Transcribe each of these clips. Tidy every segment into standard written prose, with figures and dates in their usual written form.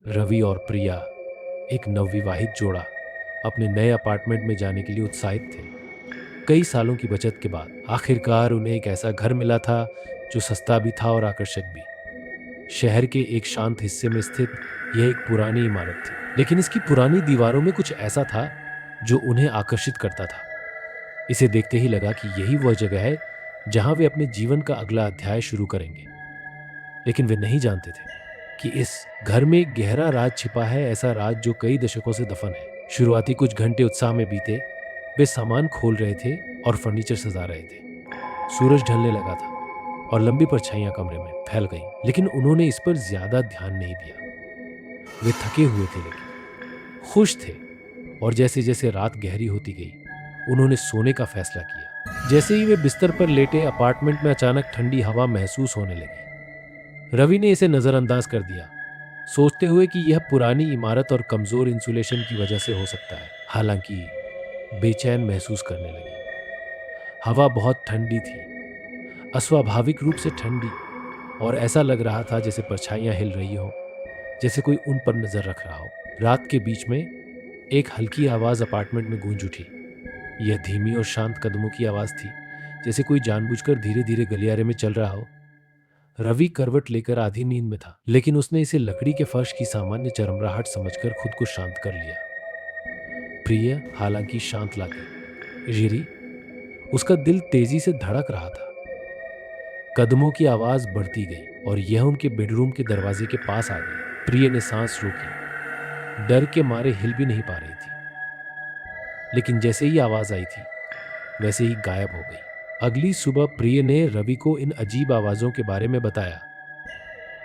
रवि और प्रिया, एक नवविवाहित जोड़ा, अपने नए अपार्टमेंट में जाने के लिए उत्साहित थे। कई सालों की बचत के बाद आखिरकार उन्हें एक ऐसा घर मिला था जो सस्ता भी था और आकर्षक भी। शहर के एक शांत हिस्से में स्थित यह एक पुरानी इमारत थी, लेकिन इसकी पुरानी दीवारों में कुछ ऐसा था जो उन्हें आकर्षित करता था। इसे देखते ही लगा कि यही वह जगह है जहां वे अपने जीवन का अगला अध्याय शुरू करेंगे। लेकिन वे नहीं जानते थे कि इस घर में एक गहरा राज छिपा है, ऐसा राज जो कई दशकों से दफन है। शुरुआती कुछ घंटे उत्साह में बीते। वे सामान खोल रहे थे और फर्नीचर सजा रहे थे। सूरज ढलने लगा था और लंबी परछाइयां कमरे में फैल गईं, लेकिन उन्होंने इस पर ज्यादा ध्यान नहीं दिया। वे थके हुए थे लेकिन खुश थे, और जैसे जैसे रात गहरी होती गई उन्होंने सोने का फैसला किया। जैसे ही वे बिस्तर पर लेटे, अपार्टमेंट में अचानक ठंडी हवा महसूस होने लगी। रवि ने इसे नजरअंदाज कर दिया, सोचते हुए कि यह पुरानी इमारत और कमजोर इंसुलेशन की वजह से हो सकता है। हालांकि बेचैन महसूस करने लगी। हवा बहुत ठंडी थी, अस्वाभाविक रूप से ठंडी, और ऐसा लग रहा था जैसे परछाइयां हिल रही हो, जैसे कोई उन पर नजर रख रहा हो। रात के बीच में एक हल्की आवाज अपार्टमेंट में गूंज उठी। यह धीमी और शांत कदमों की आवाज थी, जैसे कोई जानबूझकर धीरे धीरे गलियारे में चल रहा हो। रवि करवट लेकर आधी नींद में था, लेकिन उसने इसे लकड़ी के फर्श की सामान्य चरमराहट समझकर खुद को शांत कर लिया। प्रिय हालांकि शांत लगी। रिरी, उसका दिल तेजी से धड़क रहा था। कदमों की आवाज बढ़ती गई और यह उनके बेडरूम के दरवाजे के पास आ गई। प्रिय ने सांस रोकी, डर के मारे हिल भी नहीं पा रही थी। लेकिन जैसे ही आवाज आई थी वैसे ही गायब हो गई। अगली सुबह प्रिय ने रवि को इन अजीब आवाजों के बारे में बताया,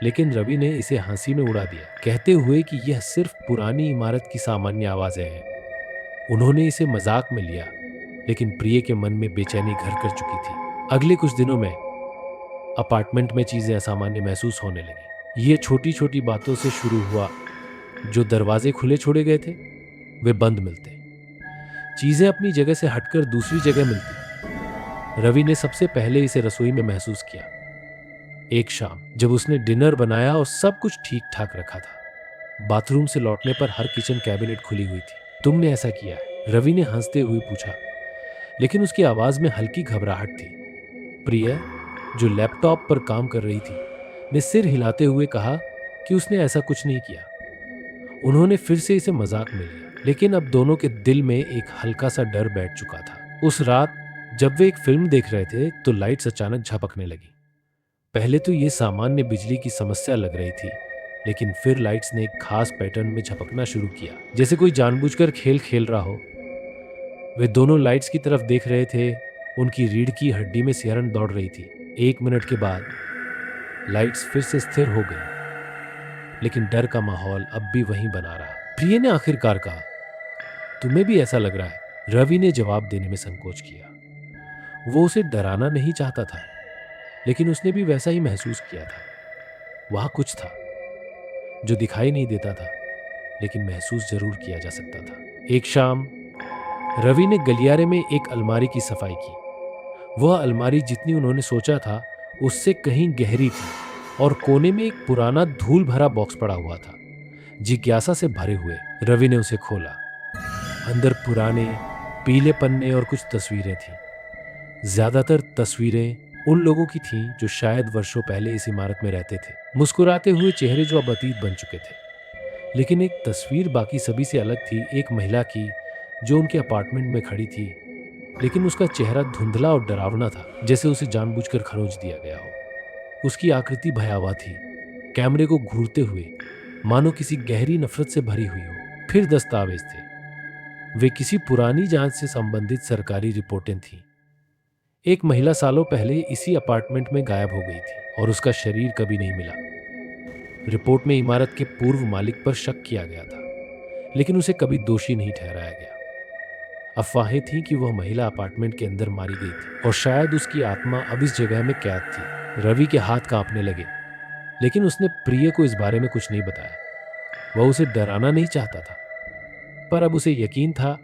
लेकिन रवि ने इसे हंसी में उड़ा दिया, कहते हुए कि यह सिर्फ पुरानी इमारत की सामान्य आवाजें हैं। उन्होंने इसे मजाक में लिया, लेकिन प्रिय के मन में बेचैनी घर कर चुकी थी। अगले कुछ दिनों में अपार्टमेंट में चीजें असामान्य महसूस होने लगी। ये छोटी छोटी बातों से शुरू हुआ। जो दरवाजे खुले छोड़े गए थे वे बंद मिलते, चीजें अपनी जगह से हटकर दूसरी जगह मिलती। रवि ने सबसे पहले इसे रसोई में महसूस किया। एक शाम जब उसने डिनर बनाया और सब कुछ ठीक ठाक रखा था, बाथरूम से लौटने पर हर किचन कैबिनेट खुली हुई थी। तुमने ऐसा किया है? रवि ने हंसते हुए पूछा, लेकिन उसकी आवाज में हल्की घबराहट थी। प्रिया, जो लैपटॉप पर काम कर रही थी, ने सिर हिलाते हुए कहा कि उसने ऐसा कुछ नहीं किया। उन्होंने फिर से इसे मजाक में लिया, लेकिन अब दोनों के दिल में एक हल्का सा डर बैठ चुका था। उस रात जब वे एक फिल्म देख रहे थे तो लाइट्स अचानक झपकने लगी। पहले तो ये सामान्य बिजली की समस्या लग रही थी, लेकिन फिर लाइट्स ने एक खास पैटर्न में झपकना शुरू किया, जैसे कोई जानबूझकर खेल खेल रहा हो। वे दोनों लाइट्स की तरफ देख रहे थे। उनकी रीढ़ की हड्डी में सिहरन दौड़ रही थी। 1 मिनट के बाद लाइट्स फिर से स्थिर हो गई, लेकिन डर का माहौल अब भी वहीं बना रहा। प्रिय ने आखिरकार कहा, तुम्हें भी ऐसा लग रहा है? रवि ने जवाब देने में संकोच किया। वो उसे डराना नहीं चाहता था, लेकिन उसने भी वैसा ही महसूस किया था। वहां कुछ था जो दिखाई नहीं देता था, लेकिन महसूस जरूर किया जा सकता था। एक शाम रवि ने गलियारे में एक अलमारी की सफाई की। वह अलमारी जितनी उन्होंने सोचा था उससे कहीं गहरी थी, और कोने में एक पुराना धूल भरा बॉक्स पड़ा हुआ था। जिज्ञासा से भरे हुए रवि ने उसे खोला। अंदर पुराने पीले पन्ने और कुछ तस्वीरें थीं। ज्यादातर तस्वीरें उन लोगों की थीं जो शायद वर्षों पहले इस इमारत में रहते थे, मुस्कुराते हुए चेहरे जो अब अतीत बन चुके थे। लेकिन एक तस्वीर बाकी सभी से अलग थी, एक महिला की जो उनके अपार्टमेंट में खड़ी थी, लेकिन उसका चेहरा धुंधला और डरावना था, जैसे उसे जानबूझकर खरोंच दिया गया हो। उसकी आकृति भयावह थी, कैमरे को घूरते हुए, मानो किसी गहरी नफरत से भरी हुई हो। फिर दस्तावेज थे। वे किसी पुरानी जांच से संबंधित सरकारी रिपोर्टें थीं। एक महिला सालों पहले इसी अपार्टमेंट में गायब हो गई थी और उसका शरीर कभी नहीं मिला। रिपोर्ट में इमारत के पूर्व मालिक पर शक किया गया था, लेकिन उसे कभी दोषी नहीं ठहराया गया। अफवाहें थीं कि वह महिला अपार्टमेंट के अंदर मारी गई थी और शायद उसकी आत्मा अब इस जगह में कैद थी। रवि के हाथ कांपने लगे, लेकिन उसने प्रिय को इस बारे में कुछ नहीं बताया। वह उसे डराना नहीं चाहता था, पर अब उसे यकीन था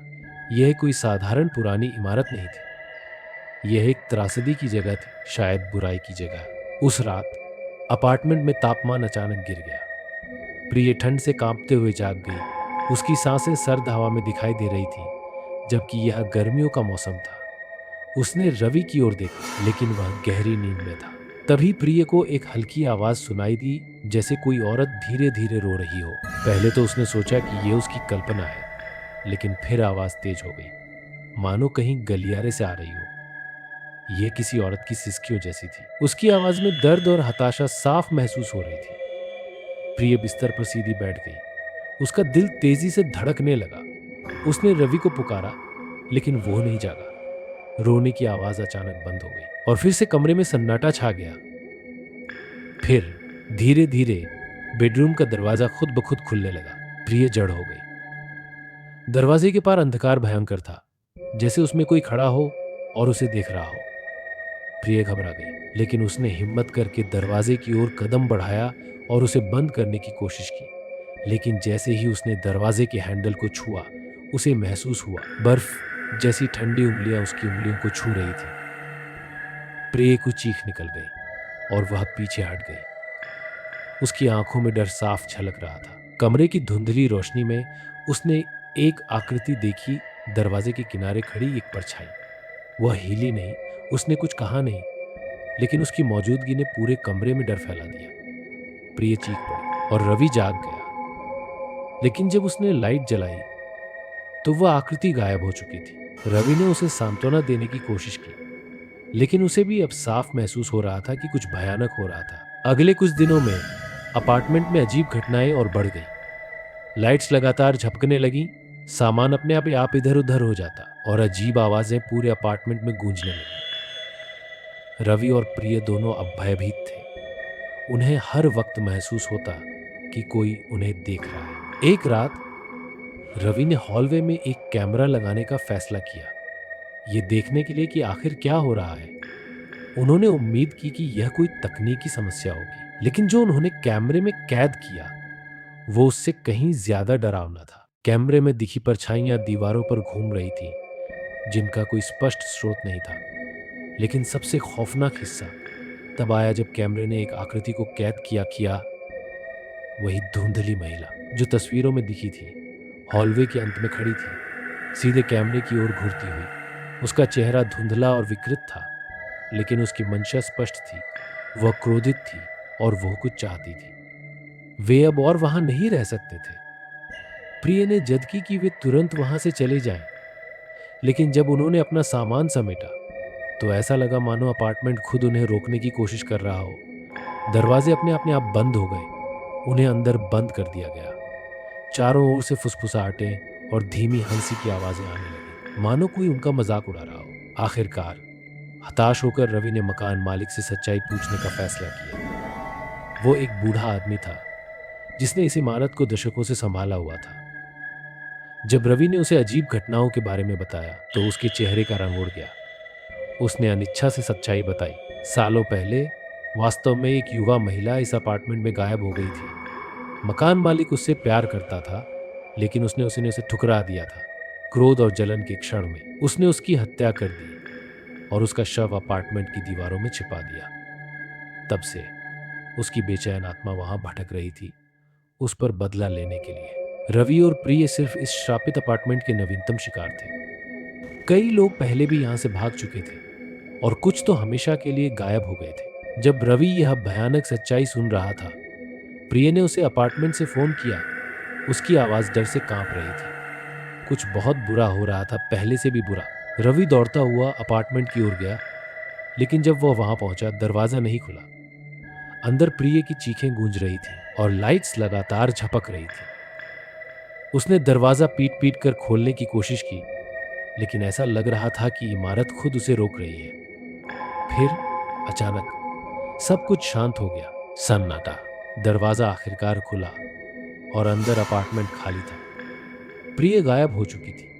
यह कोई साधारण पुरानी इमारत नहीं थी। यह एक त्रासदी की जगह थी, शायद बुराई की जगह। उस रात अपार्टमेंट में तापमान अचानक गिर गया। प्रिय ठंड से कांपते हुए जाग गई। उसकी सांसें सर्द हवा में दिखाई दे रही थी, जबकि यह गर्मियों का मौसम था। उसने रवि की ओर देखा, लेकिन वह गहरी नींद में था। तभी प्रिय को एक हल्की आवाज सुनाई दी, जैसे कोई औरत धीरे धीरे रो रही हो। पहले तो उसने सोचा कि यह उसकी कल्पना है, लेकिन फिर आवाज तेज हो गई, मानो कहीं गलियारे से आ रही हो। यह किसी औरत की सिसकियों जैसी थी। उसकी आवाज में दर्द और हताशा साफ महसूस हो रही थी। प्रिय बिस्तर पर सीधी बैठ गई। उसका दिल तेजी से धड़कने लगा। उसने रवि को पुकारा, लेकिन वो नहीं जागा। रोने की आवाज अचानक बंद हो गई और फिर से कमरे में सन्नाटा छा गया। फिर धीरे धीरे बेडरूम का दरवाजा खुद ब खुद खुलने लगा। प्रिय जड़ हो गई। दरवाजे के पार अंधकार भयंकर था, जैसे उसमें कोई खड़ा हो और उसे देख रहा हो। प्रिय घबरा गई, लेकिन उसने हिम्मत करके दरवाजे की ओर कदम बढ़ाया और उसे बंद करने की कोशिश की। लेकिन जैसे ही उसने दरवाजे के हैंडल को छुआ, उसे महसूस हुआ बर्फ जैसी ठंडी उंगलियां उसकी उंगलियों को छू रही थी। प्रिय को चीख निकल गई और वह पीछे हट गई। उसकी आंखों में डर साफ झलक रहा था। कमरे की धुंधली रोशनी में उसने एक आकृति देखी, दरवाजे के किनारे खड़ी एक परछाई। वह हिली नहीं, उसने कुछ कहा नहीं, लेकिन उसकी मौजूदगी ने पूरे कमरे में डर फैला दिया। प्रिय चीख पड़ी और रवि जाग गया। लेकिन जब उसने लाइट जलाई तो वह आकृति गायब हो चुकी थी। रवि ने उसे सांत्वना देने की कोशिश की, लेकिन उसे भी अब साफ महसूस हो रहा था कि कुछ भयानक हो रहा था। अगले कुछ दिनों में अपार्टमेंट में अजीब घटनाएं और बढ़ गई। लाइट्स लगातार झपकने लगी, सामान अपने आप इधर उधर हो जाता और अजीब आवाजें पूरे अपार्टमेंट में गूंजने लगी। रवि और प्रिय दोनों अब भयभीत थे। उन्हें हर वक्त महसूस होता कि कोई उन्हें देख रहा है। एक रात रवि ने हॉलवे में एक कैमरा लगाने का फैसला किया, ये देखने के लिए कि आखिर क्या हो रहा है। उन्होंने उम्मीद की कि यह कोई तकनीकी समस्या होगी, लेकिन जो उन्होंने कैमरे में कैद किया वो उससे कहीं ज्यादा डरावना था। कैमरे में दिखी परछाइयां दीवारों पर घूम रही थी, जिनका कोई स्पष्ट स्रोत नहीं था। लेकिन सबसे खौफनाक हिस्सा तब आया जब कैमरे ने एक आकृति को कैद किया। वही धुंधली महिला जो तस्वीरों में दिखी थी, हॉलवे के अंत में खड़ी थी, सीधे कैमरे की ओर घूरती हुई। उसका चेहरा धुंधला और विकृत था, लेकिन उसकी मंशा स्पष्ट थी। वह क्रोधित थी और वो कुछ चाहती थी। वे अब और वहां नहीं रह सकते थे। प्रिय ने जद की कि वे तुरंत वहां से चले जाएं, लेकिन जब उन्होंने अपना सामान समेटा तो ऐसा लगा मानो अपार्टमेंट खुद उन्हें रोकने की कोशिश कर रहा हो। दरवाजे अपने आप बंद हो गए, उन्हें अंदर बंद कर दिया गया। चारों ओर से फुसफुसाहटें और धीमी हंसी की आवाजें आने लगी, मानो कोई उनका मजाक उड़ा रहा हो। आखिरकार हताश होकर रवि ने मकान मालिक से सच्चाई पूछने का फैसला किया। वो एक बूढ़ा आदमी था जिसने इस इमारत को दशकों से संभाला हुआ था। जब रवि ने उसे अजीब घटनाओं के बारे में बताया तो उसके चेहरे का रंग उड़ गया। उसने अनिच्छा से सच्चाई बताई। सालों पहले वास्तव में एक युवा महिला इस अपार्टमेंट में गायब हो गई थी। मकान मालिक उससे प्यार करता था, लेकिन उसने उसे ठुकरा दिया था। क्रोध और जलन के क्षण में उसने उसकी हत्या कर दी और उसका शव अपार्टमेंट की दीवारों में छिपा दिया। तब से उसकी बेचैन आत्मा वहां भटक रही थी, उस पर बदला लेने के लिए। रवि और प्रिय सिर्फ इस श्रापित अपार्टमेंट के नवीनतम शिकार थे। कई लोग पहले भी यहां से भाग चुके थे और कुछ तो हमेशा के लिए गायब हो गए थे। जब रवि यह भयानक सच्चाई सुन रहा था, प्रिय ने उसे अपार्टमेंट से फोन किया। उसकी आवाज डर से कांप रही थी। कुछ बहुत बुरा हो रहा था, पहले से भी बुरा। रवि दौड़ता हुआ अपार्टमेंट की ओर गया, लेकिन जब वह वहां पहुंचा, दरवाजा नहीं खुला। अंदर प्रिय की चीखें गूंज रही थी और लाइट्स लगातार झपक रही थी। उसने दरवाजा पीट पीट कर खोलने की कोशिश की, लेकिन ऐसा लग रहा था कि इमारत खुद उसे रोक रही है। फिर अचानक सब कुछ शांत हो गया। सन्नाटा। दरवाजा आखिरकार खुला और अंदर अपार्टमेंट खाली था। प्रिय गायब हो चुकी थी।